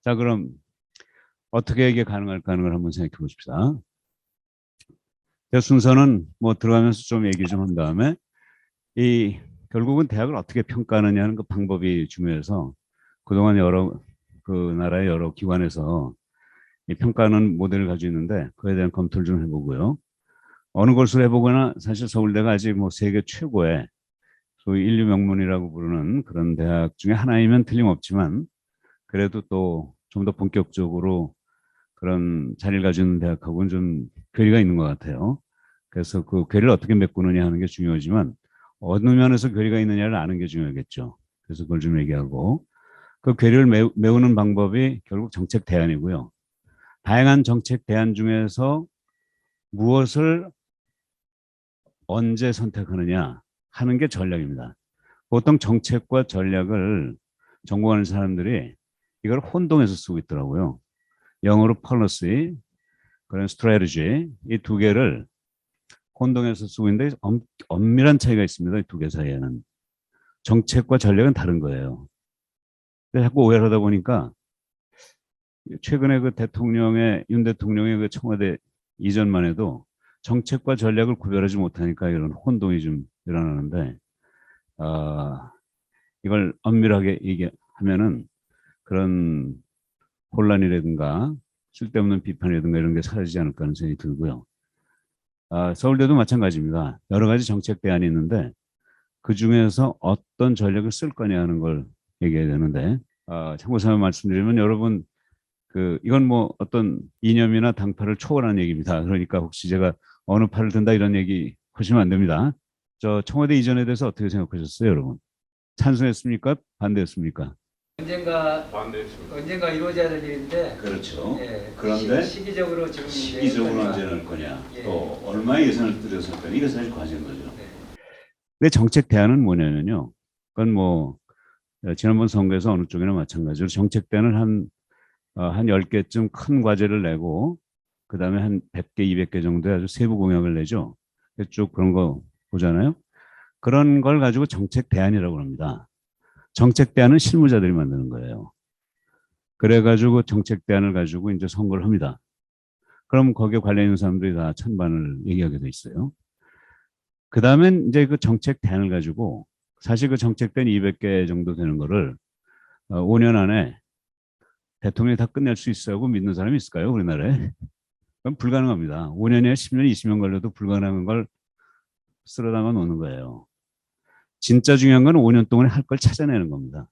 자, 그럼 어떻게 이게 가능할까 하는 걸 한번 생각해 보십시다. 순서는 뭐 들어가면서 좀 얘기 좀 한 다음에 이 결국은 대학을 어떻게 평가하느냐 하는 그 방법이 중요해서 그동안 여러 그 나라의 여러 기관에서 이 평가하는 모델을 가지고 있는데 그에 대한 검토를 좀 해보고요. 어느 것을 해보거나 사실 서울대가 아직 뭐 세계 최고의 소위 인류 명문이라고 부르는 그런 대학 중에 하나이면 틀림없지만 그래도 또 좀 더 본격적으로 그런 자리를 가지고 있는 대학하고는 좀 괴리가 있는 것 같아요. 그래서 그 괴리를 어떻게 메꾸느냐 하는 게 중요하지만 어느 면에서 괴리가 있느냐를 아는 게 중요하겠죠. 그래서 그걸 좀 얘기하고 그 괴리를 메우는 방법이 결국 정책 대안이고요. 다양한 정책 대안 중에서 무엇을 언제 선택하느냐 하는 게 전략입니다. 보통 정책과 전략을 전공하는 사람들이 이걸 혼동해서 쓰고 있더라고요. 영어로 policy, 그런 strategy 이 두 개를 혼동해서 쓰고 있는데 엄밀한 차이가 있습니다. 이 두 개 사이에는. 정책과 전략은 다른 거예요. 근데 자꾸 오해를 하다 보니까 최근에 그 윤 대통령의 그 청와대 이전만 해도 정책과 전략을 구별하지 못하니까 이런 혼동이 좀 일어나는데 이걸 엄밀하게 얘기하면은 그런 혼란이라든가 쓸데없는 비판이라든가 이런 게 사라지지 않을까 하는 생각이 들고요. 서울대도 마찬가지입니다. 여러 가지 정책 대안이 있는데 그 중에서 어떤 전략을 쓸 거냐 하는 걸 얘기해야 되는데 참고삼아 말씀드리면 여러분 이건 뭐 어떤 이념이나 당파를 초월한 얘기입니다. 그러니까 혹시 제가 어느 파를 든다 이런 얘기 하시면 안 됩니다. 저 청와대 이전에 대해서 어떻게 생각하셨어요, 여러분? 찬성했습니까? 반대했습니까? 언젠가 이루어져야 될 일인데. 그렇죠. 예, 그런데 시기적으로 지금 시기적으로 언제 할 거냐, 예. 또 얼마의 예산을 들여서 할 거냐, 이게 사실 과제인 거죠. 네. 근데 정책 대안은 뭐냐면요. 그건 뭐 지난번 선거에서 어느 쪽이나 마찬가지로 정책 대안을 한 10개쯤 큰 과제를 내고 그다음에 한 100개, 200개 정도의 아주 세부 공약을 내죠. 쭉 그런 거 보잖아요. 그런 걸 가지고 정책 대안이라고 합니다. 정책 대안은 실무자들이 만드는 거예요. 그래가지고 정책 대안을 가지고 이제 선거를 합니다. 그럼 거기에 관련 있는 사람들이 다 찬반을 얘기하게 돼 있어요. 그 다음엔 이제 그 정책 대안을 가지고 사실 그 정책 대안 200개 정도 되는 거를 5년 안에 대통령이 다 끝낼 수 있어하고 믿는 사람이 있을까요? 우리나라에? 그건 불가능합니다. 5년이나 10년, 20년 걸려도 불가능한 걸 쓸어 담아 놓는 거예요. 진짜 중요한 건 5년 동안에 할 걸 찾아내는 겁니다.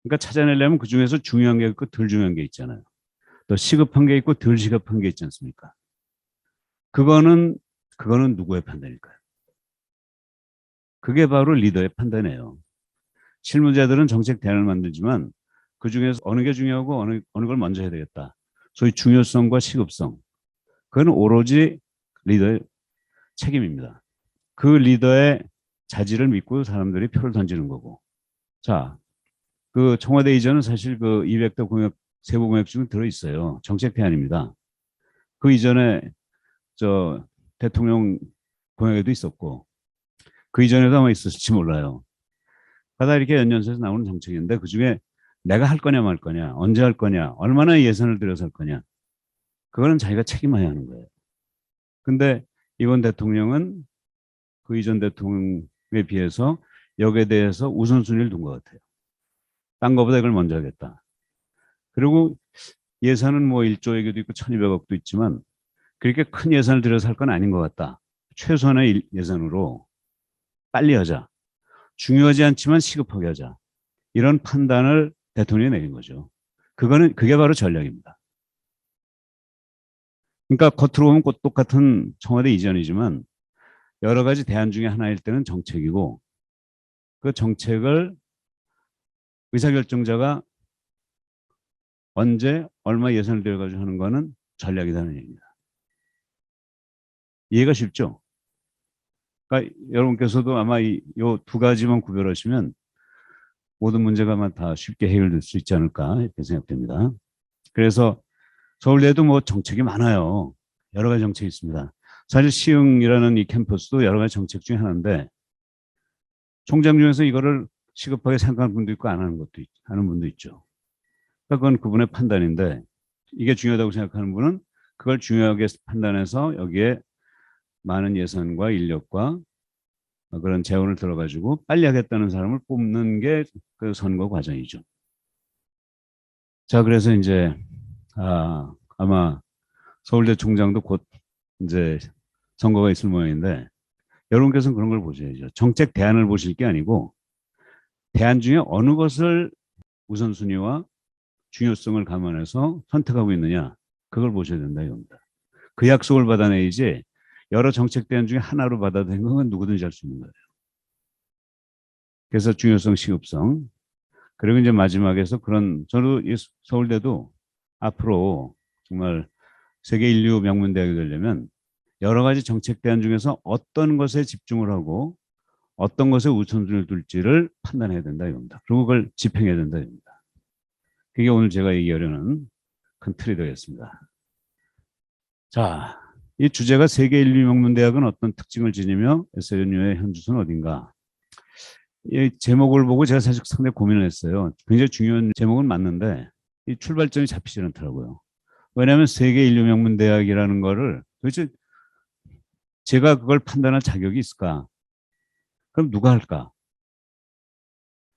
그러니까 찾아내려면 그 중에서 중요한 게 있고 덜 중요한 게 있잖아요. 또 시급한 게 있고 덜 시급한 게 있지 않습니까? 그거는 누구의 판단일까요? 그게 바로 리더의 판단이에요. 실무자들은 정책 대안을 만들지만 그 중에서 어느 게 중요하고 어느 걸 먼저 해야 되겠다. 소위 중요성과 시급성. 그건 오로지 리더의 책임입니다. 그 리더의 자질을 믿고 사람들이 표를 던지는 거고. 자, 그 청와대 이전은 사실 그 200대 공약, 세부 공약 중에 들어있어요. 정책 대안입니다. 그 이전에 저 대통령 공약에도 있었고 그 이전에도 아마 있었을지 몰라요. 가다 이렇게 연년서에서 나오는 정책인데 그중에 내가 할 거냐 말 거냐, 언제 할 거냐, 얼마나 예산을 들여서 할 거냐, 그거는 자기가 책임해야 하는 거예요. 근데 이번 대통령은 그 이전 대통령에 비해서 여기에 대해서 우선순위를 둔 것 같아요. 딴 거보다 이걸 먼저 하겠다. 그리고 예산은 뭐 1조 얘기도 있고 1200억도 있지만 그렇게 큰 예산을 들여서 할 건 아닌 것 같다. 최소한의 예산으로 빨리 하자. 중요하지 않지만 시급하게 하자. 이런 판단을 대통령이 내린 거죠. 그게 바로 전략입니다. 그러니까 겉으로 보면 똑같은 청와대 이전이지만 여러 가지 대안 중에 하나일 때는 정책이고 그 정책을 의사결정자가 언제 얼마 예산을 들여가지고 하는 거는 전략이라는 얘기입니다. 이해가 쉽죠? 그러니까 여러분께서도 아마 이 두 가지만 구별하시면 모든 문제가 아마 다 쉽게 해결될 수 있지 않을까 이렇게 생각됩니다. 그래서 서울대도 뭐 정책이 많아요. 여러 가지 정책이 있습니다. 사실 시흥이라는 이 캠퍼스도 여러 가지 정책 중에 하나인데 총장 중에서 이거를 시급하게 생각하는 분도 있고 안 하는 분도 있죠. 그러니까 그건 그분의 판단인데 이게 중요하다고 생각하는 분은 그걸 중요하게 판단해서 여기에 많은 예산과 인력과 그런 재원을 들어가지고 빨리 하겠다는 사람을 뽑는 게 그 선거 과정이죠. 자, 그래서 이제 아마 서울대 총장도 곧 이제 선거가 있을 모양인데 여러분께서는 그런 걸 보셔야죠. 정책 대안을 보실 게 아니고 대안 중에 어느 것을 우선순위와 중요성을 감안해서 선택하고 있느냐 그걸 보셔야 된다 이겁니다. 그 약속을 받아내야지 여러 정책 대안 중에 하나로 받아들인 건 누구든지 할 수 있는 거예요. 그래서 중요성, 시급성 그리고 이제 마지막에서 그런 저도 서울대도 앞으로 정말 세계 인류 명문대학이 되려면 여러 가지 정책 대안 중에서 어떤 것에 집중을 하고 어떤 것에 우선순위를 둘지를 판단해야 된다 이겁니다. 그리고 그걸 집행해야 된다 이겁니다. 그게 오늘 제가 얘기하려는 큰 틀이 되겠습니다. 자, 이 주제가 세계 인류 명문대학은 어떤 특징을 지니며 SNU의 현 주소는 어딘가. 이 제목을 보고 제가 사실 상당히 고민을 했어요. 굉장히 중요한 제목은 맞는데 이 출발점이 잡히지 않더라고요. 왜냐하면 세계 인류 명문대학이라는 거를 도대체 제가 그걸 판단할 자격이 있을까? 그럼 누가 할까?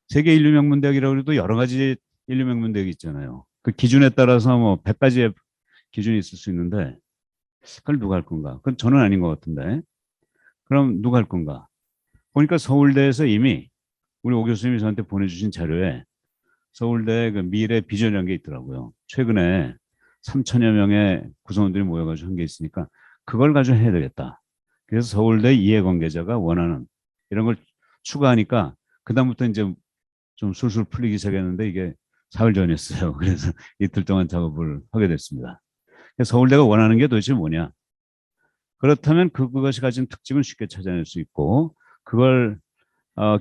세계 인류 명문대학이라고 해도 여러 가지 인류 명문대학이 있잖아요. 그 기준에 따라서 뭐 100가지의 기준이 있을 수 있는데 그걸 누가 할 건가? 그건 저는 아닌 것 같은데. 그럼 누가 할 건가? 보니까 서울대에서 이미 우리 오 교수님이 저한테 보내주신 자료에 서울대 그 미래 비전이라는 게 있더라고요. 최근에 3천여 명의 구성원들이 모여가지고 한 게 있으니까 그걸 가지고 해야 되겠다. 그래서 서울대 이해관계자가 원하는 이런 걸 추가하니까 그다음부터 이제 좀 술술 풀리기 시작했는데 이게 사흘 전이었어요. 그래서 이틀 동안 작업을 하게 됐습니다. 서울대가 원하는 게 도대체 뭐냐? 그렇다면 그것이 가진 특징을 쉽게 찾아낼 수 있고 그걸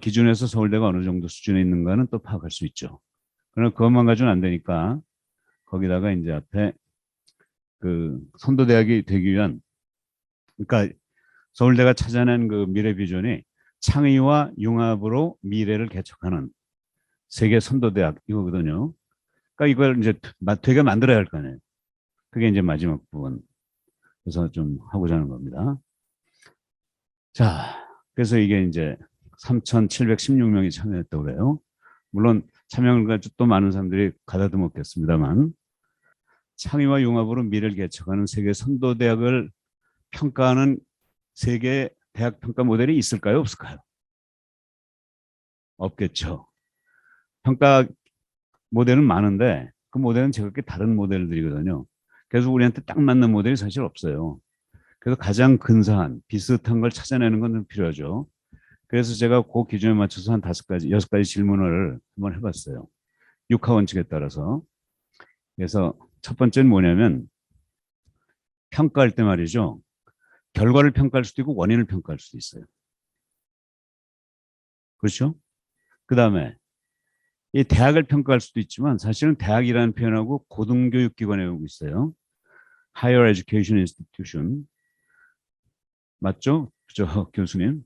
기준에서 서울대가 어느 정도 수준에 있는가는 또 파악할 수 있죠. 그러나 그것만 가지고는 안 되니까 거기다가 이제 앞에 그 선도대학이 되기 위한 그러니까 서울대가 찾아낸 그 미래 비전이 창의와 융합으로 미래를 개척하는 세계 선도대학 이거거든요. 그러니까 이걸 이제 되게 만들어야 할 거 아니에요. 그게 이제 마지막 부분. 그래서 좀 하고자 하는 겁니다. 자, 그래서 이게 이제 3,716명이 참여했다고 그래요. 물론 참여를 가지고 또 많은 사람들이 가다듬었겠습니다만 창의와 융합으로 미래를 개척하는 세계 선도대학을 평가하는 세계 대학 평가 모델이 있을까요? 없을까요? 없겠죠. 평가 모델은 많은데 그 모델은 제각기 다른 모델들이거든요. 그래서 우리한테 딱 맞는 모델이 사실 없어요. 그래서 가장 근사한 비슷한 걸 찾아내는 건 좀 필요하죠. 그래서 제가 그 기준에 맞춰서 한 5가지, 6가지 질문을 한번 해봤어요. 육하 원칙에 따라서. 그래서 첫 번째는 뭐냐면 평가할 때 말이죠. 결과를 평가할 수도 있고 원인을 평가할 수도 있어요. 그렇죠? 그 다음에 이 대학을 평가할 수도 있지만 사실은 대학이라는 표현하고 고등교육기관에 오고 있어요. Higher Education Institution. 맞죠? 저 교수님.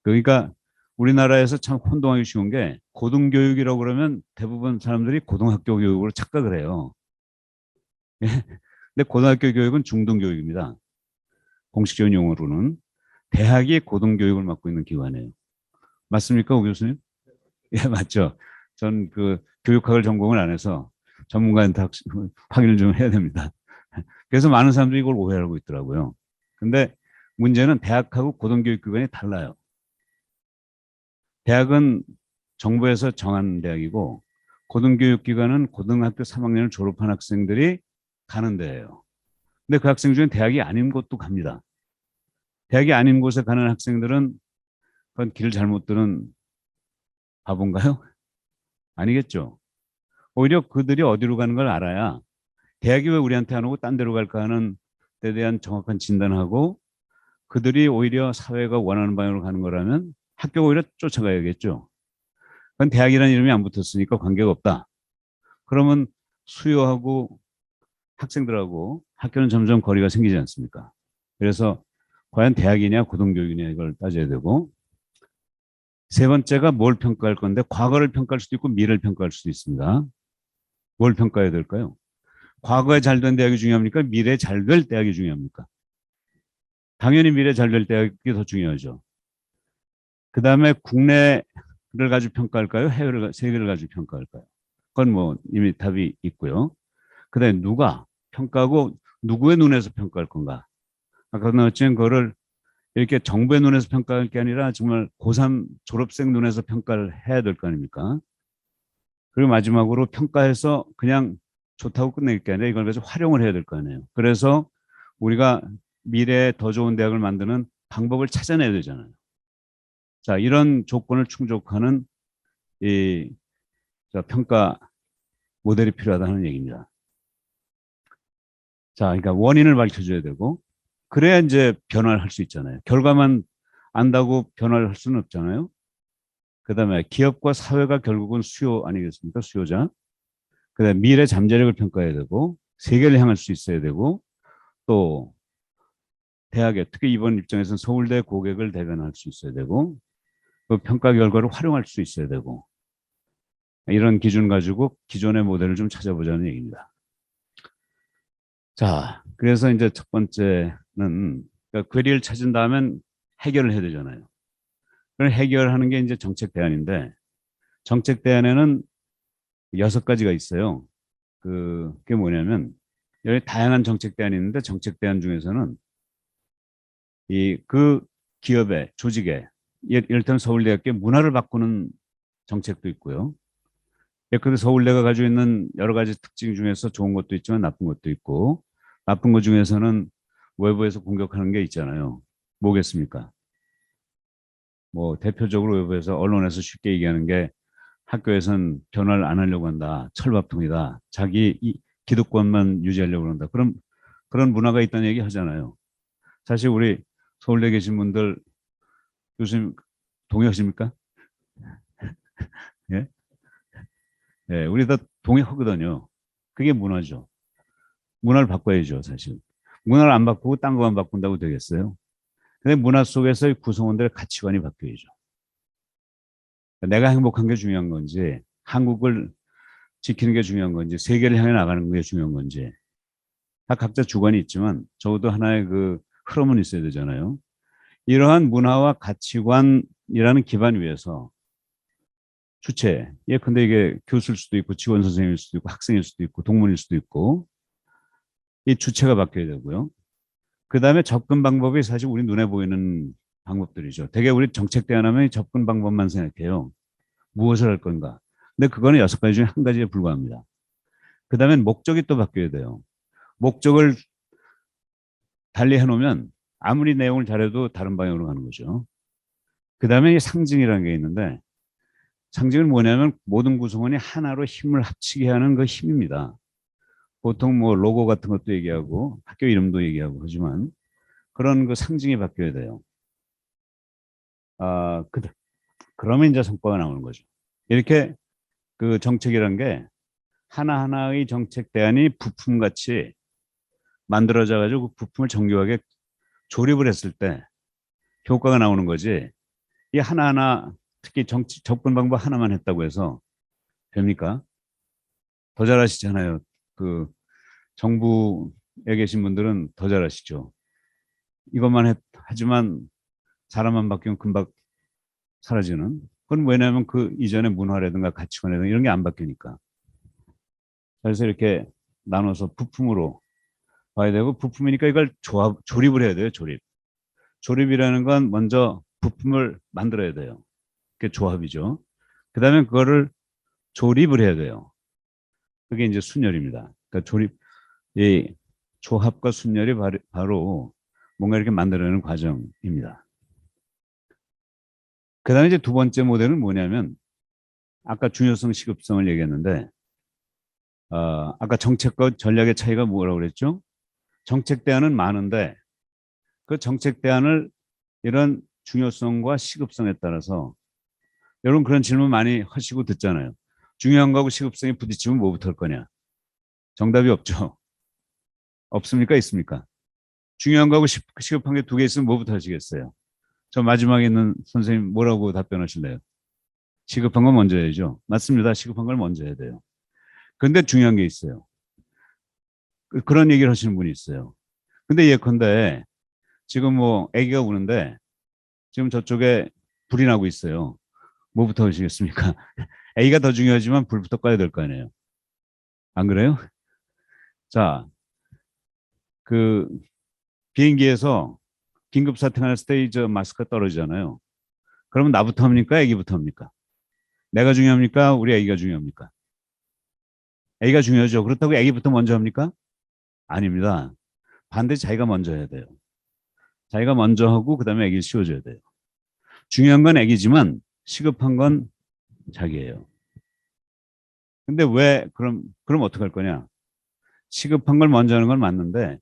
그러니까 우리나라에서 참 혼동하기 쉬운 게 고등교육이라고 그러면 대부분 사람들이 고등학교 교육으로 착각을 해요. 근데 고등학교 교육은 중등교육입니다. 공식적인 용어로는 대학이 고등교육을 맡고 있는 기관이에요. 맞습니까, 오 교수님? 예, 맞죠. 전 그 교육학을 전공을 안 해서 전문가한테 확인을 좀 해야 됩니다. 그래서 많은 사람들이 이걸 오해하고 있더라고요. 근데 문제는 대학하고 고등교육기관이 달라요. 대학은 정부에서 정한 대학이고 고등교육기관은 고등학교 3학년을 졸업한 학생들이 가는 데예요. 근데 그 학생 중에 대학이 아닌 곳도 갑니다. 대학이 아닌 곳에 가는 학생들은 그건 길을 잘못 들은 바본가요? 아니겠죠. 오히려 그들이 어디로 가는 걸 알아야 대학이 왜 우리한테 안 오고 딴 데로 갈까 하는 데 대한 정확한 진단하고 그들이 오히려 사회가 원하는 방향으로 가는 거라면 학교가 오히려 쫓아가야겠죠. 그건 대학이라는 이름이 안 붙었으니까 관계가 없다. 그러면 수요하고 학생들하고 학교는 점점 거리가 생기지 않습니까? 그래서 과연 대학이냐 고등교육이냐 이걸 따져야 되고 세 번째가 뭘 평가할 건데 과거를 평가할 수도 있고 미래를 평가할 수도 있습니다. 뭘 평가해야 될까요? 과거에 잘 된 대학이 중요합니까? 미래에 잘 될 대학이 중요합니까? 당연히 미래에 잘 될 대학이 더 중요하죠. 그 다음에 국내를 가지고 평가할까요? 세계를 가지고 평가할까요? 그건 뭐 이미 답이 있고요. 그 다음에 누가 평가하고 누구의 눈에서 평가할 건가? 아까 나왔지만 그거를 이렇게 정부의 눈에서 평가할 게 아니라 정말 고3 졸업생 눈에서 평가를 해야 될 거 아닙니까? 그리고 마지막으로 평가해서 그냥 좋다고 끝낼 게 아니라 이걸 가지고 활용을 해야 될 거 아니에요. 그래서 우리가 미래에 더 좋은 대학을 만드는 방법을 찾아내야 되잖아요. 자, 이런 조건을 충족하는 이 평가 모델이 필요하다는 얘기입니다. 자, 그러니까 원인을 밝혀줘야 되고, 그래야 이제 변화를 할 수 있잖아요. 결과만 안다고 변화를 할 수는 없잖아요. 그 다음에 기업과 사회가 결국은 수요 아니겠습니까? 수요자. 그 다음에 미래 잠재력을 평가해야 되고, 세계를 향할 수 있어야 되고, 또 대학에, 특히 이번 입장에서는 서울대 고객을 대변할 수 있어야 되고, 그 평가 결과를 활용할 수 있어야 되고, 이런 기준 가지고 기존의 모델을 좀 찾아보자는 얘기입니다. 자, 그래서 이제 첫 번째는 그러니까 괴리를 찾은 다음엔 해결을 해야 되잖아요. 그걸 해결하는 게 이제 정책 대안인데 정책 대안에는 6가지가 있어요. 그게 뭐냐면 여기 다양한 정책 대안이 있는데 정책 대안 중에서는 그 기업의 조직의 예를 들면 서울대학교 문화를 바꾸는 정책도 있고요. 그 서울대가 가지고 있는 여러 가지 특징 중에서 좋은 것도 있지만 나쁜 것도 있고 나쁜 것 중에서는 외부에서 공격하는 게 있잖아요. 뭐겠습니까? 뭐 대표적으로 외부에서 언론에서 쉽게 얘기하는 게 학교에선 변화를 안 하려고 한다. 철밥통이다. 자기 기득권만 유지하려고 한다. 그런 문화가 있다는 얘기 하잖아요. 사실 우리 서울대 계신 분들 교수님 동의하십니까? 예? 예, 우리 다 동의하거든요. 그게 문화죠. 문화를 바꿔야죠, 사실. 문화를 안 바꾸고 딴 거만 바꾼다고 되겠어요? 근데 문화 속에서 구성원들의 가치관이 바뀌어야죠. 내가 행복한 게 중요한 건지, 한국을 지키는 게 중요한 건지, 세계를 향해 나가는 게 중요한 건지, 다 각자 주관이 있지만 적어도 하나의 그 흐름은 있어야 되잖아요. 이러한 문화와 가치관이라는 기반 위에서 주체, 예, 근데 이게 교수일 수도 있고, 지원 선생님일 수도 있고, 학생일 수도 있고, 동문일 수도 있고, 이 주체가 바뀌어야 되고요. 그 다음에 접근 방법이 사실 우리 눈에 보이는 방법들이죠. 되게 우리 정책 대안하면 접근 방법만 생각해요. 무엇을 할 건가. 근데 그거는 6가지 중에 한 가지에 불과합니다. 그 다음에 목적이 또 바뀌어야 돼요. 목적을 달리 해놓으면 아무리 내용을 잘해도 다른 방향으로 가는 거죠. 그 다음에 상징이라는 게 있는데 상징은 뭐냐면 모든 구성원이 하나로 힘을 합치게 하는 그 힘입니다. 보통 뭐 로고 같은 것도 얘기하고 학교 이름도 얘기하고 하지만 그런 그 상징이 바뀌어야 돼요. 그러면 이제 성과가 나오는 거죠. 이렇게 그 정책이란 게 하나하나의 정책 대안이 부품같이 만들어져 가지고 그 부품을 정교하게 조립을 했을 때 효과가 나오는 거지. 이 하나하나 특히 접근 방법 하나만 했다고 해서 됩니까? 더 잘하시잖아요. 그 정부에 계신 분들은 더 잘하시죠. 이것만 하지만 사람만 바뀌면 금방 사라지는. 그건 왜냐하면 그 이전의 문화라든가 가치관이라든가 이런 게 안 바뀌니까. 그래서 이렇게 나눠서 부품으로 봐야 되고 부품이니까 이걸 조립을 해야 돼요. 조립. 조립이라는 건 먼저 부품을 만들어야 돼요. 그게 조합이죠. 그 다음에 그거를 조립을 해야 돼요. 그게 이제 순열입니다. 그러니까 이 조합과 순열이 바로 뭔가 이렇게 만들어내는 과정입니다. 그 다음에 이제 두 번째 모델은 뭐냐면 아까 중요성, 시급성을 얘기했는데 아까 정책과 전략의 차이가 뭐라고 그랬죠? 정책 대안은 많은데 그 정책 대안을 이런 중요성과 시급성에 따라서 여러분 그런 질문 많이 하시고 듣잖아요. 중요한 거하고 시급성이 부딪히면 뭐부터 할 거냐? 정답이 없죠. 없습니까? 있습니까? 중요한 거하고 시급한 게 2개 있으면 뭐부터 하시겠어요? 저 마지막에 있는 선생님 뭐라고 답변하실래요? 시급한 건 먼저 해야죠. 맞습니다. 시급한 걸 먼저 해야 돼요. 근데 중요한 게 있어요. 그런 얘기를 하시는 분이 있어요. 근데 예컨대 지금 뭐 아기가 우는데 지금 저쪽에 불이 나고 있어요. 뭐부터 하시겠습니까? 아기가 더 중요하지만 불부터 꺼야 될 거 아니에요. 안 그래요? 자, 그 비행기에서 긴급 사태가 났을 때 저 마스크가 떨어지잖아요. 그러면 나부터 합니까? 아기부터 합니까? 내가 중요합니까? 우리 아기가 중요합니까? 아기가 중요하죠. 그렇다고 아기부터 먼저 합니까? 아닙니다. 반드시 자기가 먼저 해야 돼요. 자기가 먼저 하고 그다음에 아기를 씌워줘야 돼요. 중요한 건 아기지만 시급한 건 자기예요. 근데 왜 그럼 어떻게 할 거냐? 시급한 걸 먼저 하는 건 맞는데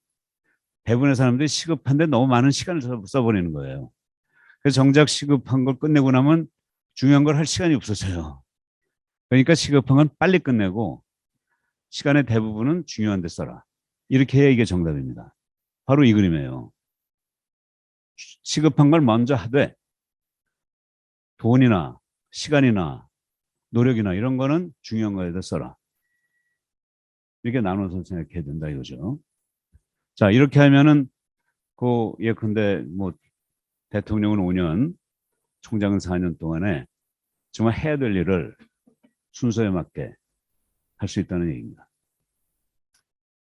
대부분의 사람들이 시급한데 너무 많은 시간을 써버리는 거예요. 그래서 정작 시급한 걸 끝내고 나면 중요한 걸 할 시간이 없어져요. 그러니까 시급한 건 빨리 끝내고 시간의 대부분은 중요한 데 써라. 이렇게 해야 이게 정답입니다. 바로 이 그림이에요. 시급한 걸 먼저 하되 돈이나 시간이나 노력이나 이런 거는 중요한 거에다 써라. 이렇게 나눠서 생각해야 된다 이거죠. 자, 이렇게 하면은 예컨대 뭐 대통령은 5년, 총장은 4년 동안에 정말 해야 될 일을 순서에 맞게 할 수 있다는 얘기입니다.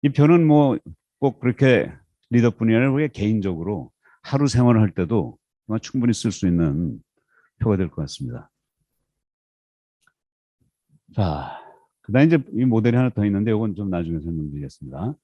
이 표는 뭐 꼭 그렇게 리더뿐이 아니라 우리가 개인적으로 하루 생활을 할 때도 충분히 쓸 수 있는 표가 될 것 같습니다. 자, 그다음 이제 이 모델이 하나 더 있는데 이건 좀 나중에 설명드리겠습니다.